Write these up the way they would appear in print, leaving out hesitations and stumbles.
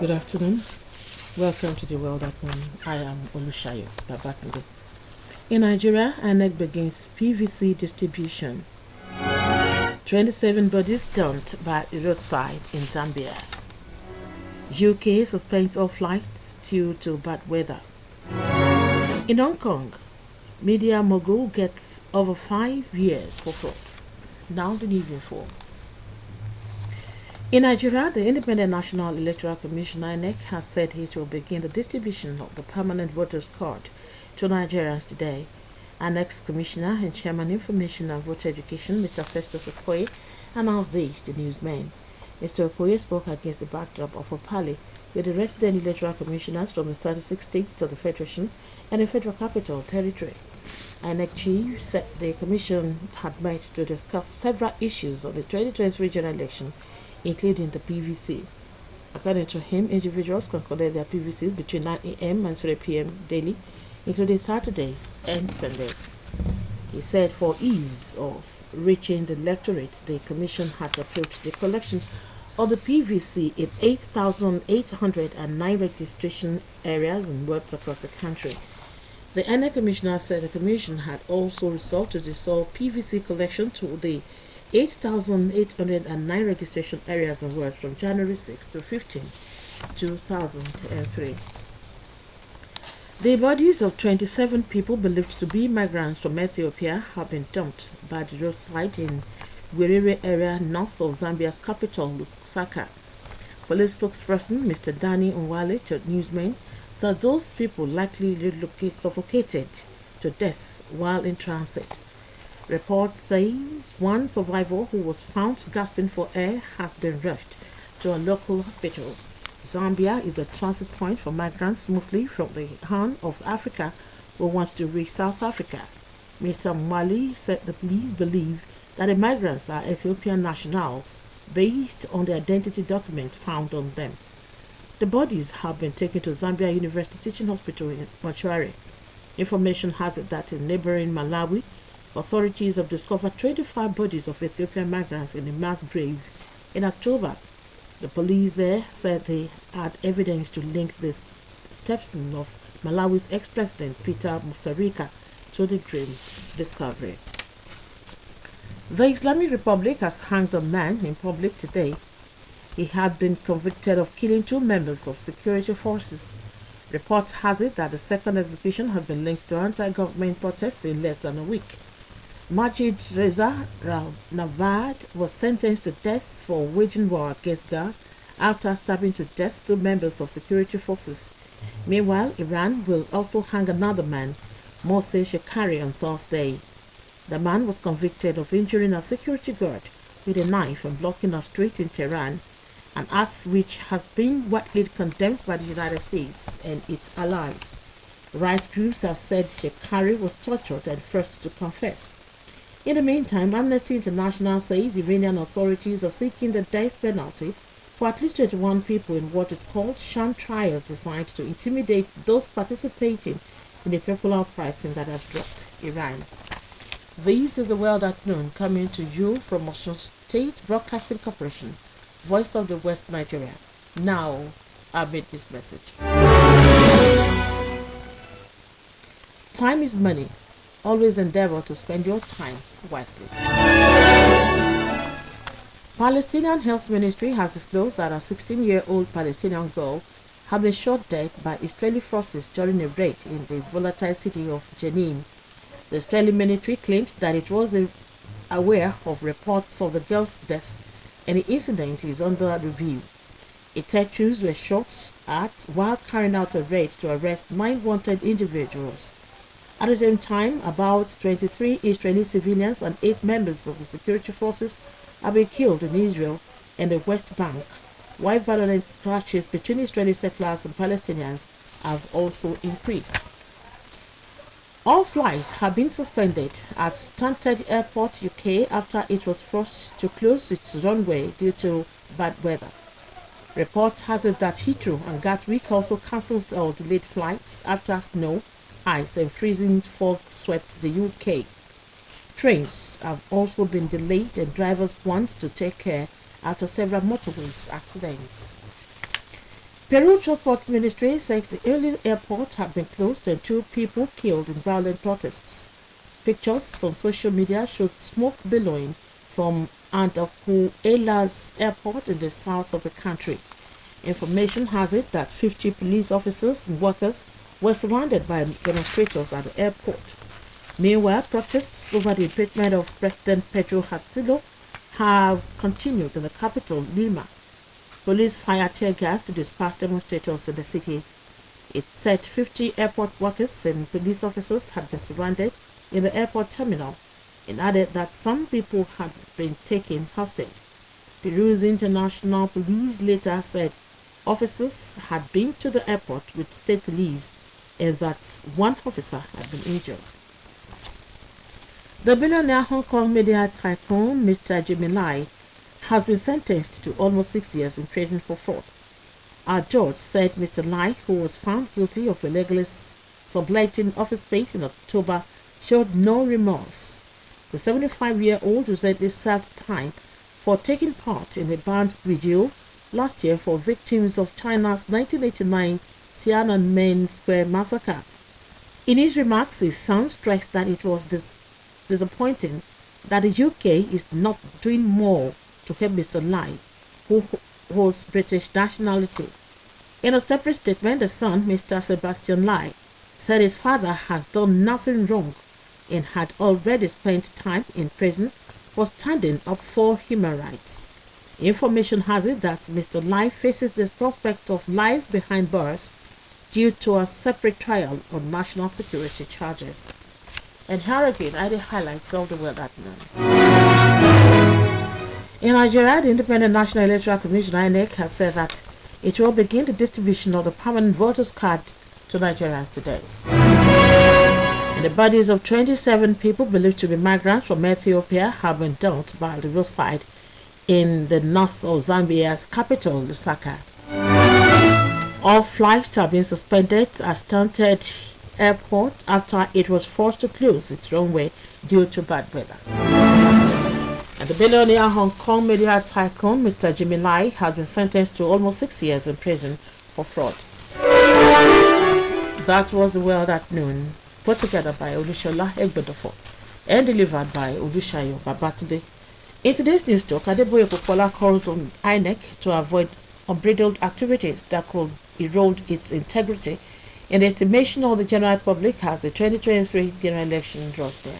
Good afternoon. Welcome to the World at One. I am Olushayo Babatunde. In Nigeria, INEC begins PVC distribution. 27 bodies dumped by the roadside in Zambia. UK suspends all flights due to bad weather. In Hong Kong, media mogul gets over 5 years for fraud. Now the news in full. In Nigeria, the Independent National Electoral Commission INEC has said it will begin the distribution of the permanent voters' card to Nigerians today. INEC's Commissioner and Chairman Information and Voter Education, Mr. Festus Okoye, announced this to newsmen. Mr. Okoye spoke against the backdrop of a parley with the resident electoral commissioners from the 36 states of the Federation and the Federal Capital Territory. INEC chief said the commission had met to discuss several issues of the 2023 general election, including the PVC. According to him, individuals can collect their PVCs between 9 a.m. and 3 p.m. daily, including Saturdays and Sundays. He said for ease of reaching the electorate, the Commission had approved the collection of the PVC in 8,809 registration areas and wards across the country. The INEC Commissioner said the Commission had also resolved to dissolve PVC collection to the 8,809 registration areas and wards from January 6 to 15, 2003. The bodies of 27 people believed to be migrants from Ethiopia have been dumped by the roadside in Wirere area north of Zambia's capital, Lusaka. Police spokesperson Mr. Danny Nwale told newsmen that those people likely suffocated to death while in transit. Report says one survivor who was found gasping for air has been rushed to a local hospital. Zambia is a transit point for migrants, mostly from the Horn of Africa, who wants to reach South Africa. Mr. Mwali said the police believe that the migrants are Ethiopian nationals based on the identity documents found on them. The bodies have been taken to Zambia University Teaching Hospital in mortuary. Information has it that in neighboring Malawi, authorities have discovered 25 bodies of Ethiopian migrants in a mass grave in October. The police there said they had evidence to link the stepson of Malawi's ex-president Peter Mutharika to the grave discovery. The Islamic Republic has hanged a man in public today. He had been convicted of killing 2 members of security forces. Report has it that the second execution has been linked to anti-government protests in less than a week. Majid Reza Navad was sentenced to death for waging war against God after stabbing to death 2 members of security forces. Meanwhile, Iran will also hang another man, Moshe Shekari, on Thursday. The man was convicted of injuring a security guard with a knife and blocking a street in Tehran, an act which has been widely condemned by the United States and its allies. Rights groups have said Shekari was tortured and forced to confess. In the meantime, Amnesty International says Iranian authorities are seeking the death penalty for at least 21 people in what it called sham trials designed to intimidate those participating in the popular uprising that has dropped Iran. This is the World at Noon, coming to you from Osun State Broadcasting Corporation, Voice of the West, Nigeria. Now, I made this message. Time is money. Always endeavor to spend your time wisely. Palestinian Health Ministry has disclosed that a 16-year-old Palestinian girl had been shot dead by Israeli forces during a raid in the volatile city of Jenin. The Israeli military claims that it was aware of reports of the girl's death and the incident is under review. Detectives were shot at while carrying out a raid to arrest 9 wanted individuals. At the same time, about 23 Israeli civilians and 8 members of the security forces have been killed in Israel and the West Bank, while violent clashes between Israeli settlers and Palestinians have also increased. All flights have been suspended at Stansted Airport, UK, after it was forced to close its runway due to bad weather. Report has it that Heathrow and Gatwick also cancelled or delayed flights after snow, ice and freezing fog swept the UK. Trains have also been delayed and drivers want to take care after several motorways accidents. Peru Transport Ministry says the early airport had been closed and 2 people killed in violent protests. Pictures on social media showed smoke billowing from Andahuaylas Airport in the south of the country. Information has it that 50 police officers and workers were surrounded by demonstrators at the airport. Meanwhile, protests over the impeachment of President Pedro Castillo have continued in the capital, Lima. Police fired tear gas to disperse demonstrators in the city. It said 50 airport workers and police officers had been surrounded in the airport terminal, and added that some people had been taken hostage. Peru's international police later said officers had been to the airport with state police and that 1 officer had been injured. The billionaire Hong Kong media tycoon Mr. Jimmy Lai has been sentenced to almost 6 years in prison for fraud. A judge said Mr. Lai, who was found guilty of illegally subletting office space in October, showed no remorse. The 75-year-old recently served time for taking part in a banned vigil last year for victims of China's 1989 Tiananmen Square massacre. In his remarks, his son stressed that it was disappointing that the UK is not doing more to help Mr. Lai, who holds British nationality. In a separate statement, the son, Mr. Sebastian Lai, said his father has done nothing wrong and had already spent time in prison for standing up for human rights. Information has it that Mr. Lai faces the prospect of life behind bars due to a separate trial on national security charges. And here again are the highlights of the world at noon. In Nigeria, the Independent National Electoral Commission (INEC) has said that it will begin the distribution of the permanent voters' card to Nigerians today. And the bodies of 27 people believed to be migrants from Ethiopia have been dumped by the roadside in the north of Zambia's capital, Lusaka. All flights have been suspended at Stansted Airport after it was forced to close its runway due to bad weather. And the billionaire Hong Kong media tycoon Mr. Jimmy Lai has been sentenced to almost 6 years in prison for fraud. That was the world at noon, put together by Olushola Egbedofo and delivered by Olushayo Babatunde. In today's news talk, Adeboye Popola calls on INEC to avoid unbridled activities that could erode its integrity in the estimation of the general public as the 2023 general election draws near.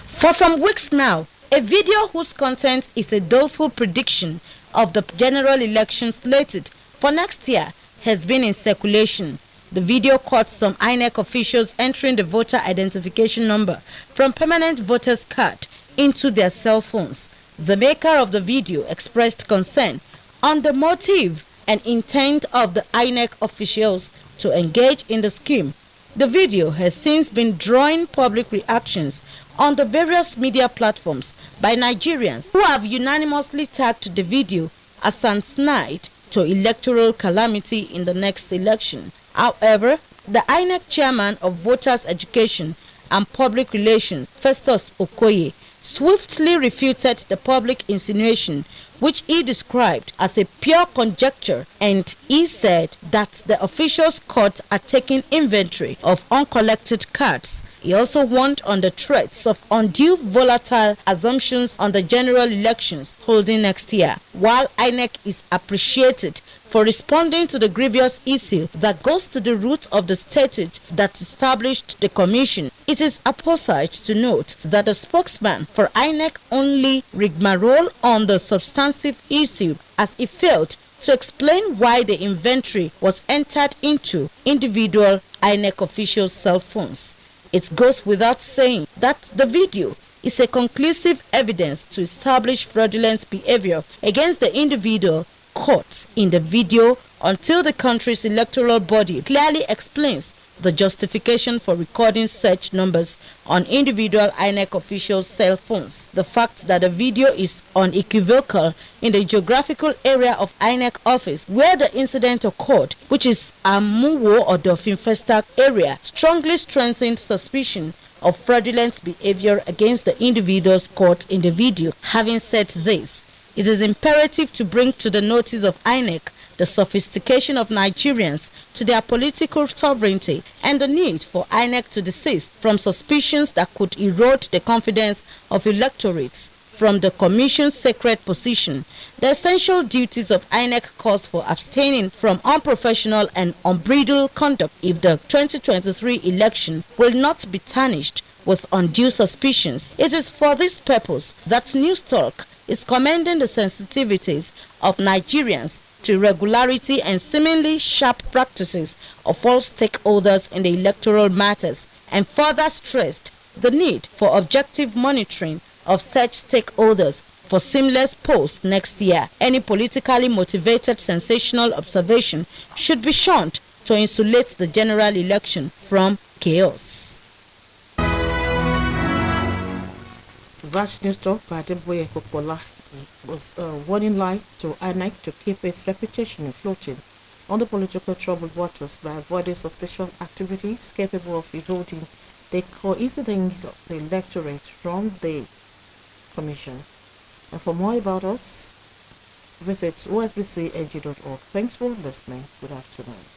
For some weeks now, a video whose content is a doleful prediction of the general election slated for next year has been in circulation. The video caught some INEC officials entering the voter identification number from permanent voters' card into their cell phones. The maker of the video expressed concern on the motive and intent of the INEC officials to engage in the scheme. The video has since been drawing public reactions on the various media platforms by Nigerians who have unanimously tagged the video as an snide to electoral calamity in the next election. However, the INEC chairman of Voters Education and Public Relations, Festus Okoye, swiftly refuted the public insinuation, which he described as a pure conjecture, and he said that the officials caught are taking inventory of uncollected cards. He also warned on the threats of undue volatile assumptions on the general elections holding next year. While INEC is appreciated for responding to the grievous issue that goes to the root of the statute that established the commission, it is apposite to note that the spokesman for INEC only rigmarole on the substantive issue as he failed to explain why the inventory was entered into individual INEC officials' cell phones. It goes without saying that the video is a conclusive evidence to establish fraudulent behavior against the individual caught in the video until the country's electoral body clearly explains the justification for recording such numbers on individual INEC officials' cell phones. The fact that the video is unequivocal in the geographical area of INEC office where the incident occurred, which is Amuwo or Dolphin Festac area, strongly strengthened suspicion of fraudulent behavior against the individuals caught in the video. Having said this, it is imperative to bring to the notice of INEC the sophistication of Nigerians to their political sovereignty, and the need for INEC to desist from suspicions that could erode the confidence of electorates from the Commission's sacred position. The essential duties of INEC calls for abstaining from unprofessional and unbridled conduct if the 2023 election will not be tarnished with undue suspicions. It is for this purpose that News Talk is commending the sensitivities of Nigerians to regularity and seemingly sharp practices of all stakeholders in the electoral matters, and further stressed the need for objective monitoring of such stakeholders for seamless polls next year. Any politically motivated sensational observation should be shunned to insulate the general election from chaos. Zash News Talk by Adeboye Popola was warning light to INEC to keep its reputation floating on the political troubled waters by avoiding suspicious activities capable of eroding the coincidence of the electorate from the Commission. And for more about us, visit osbcng.org. Thanks for listening. Good afternoon.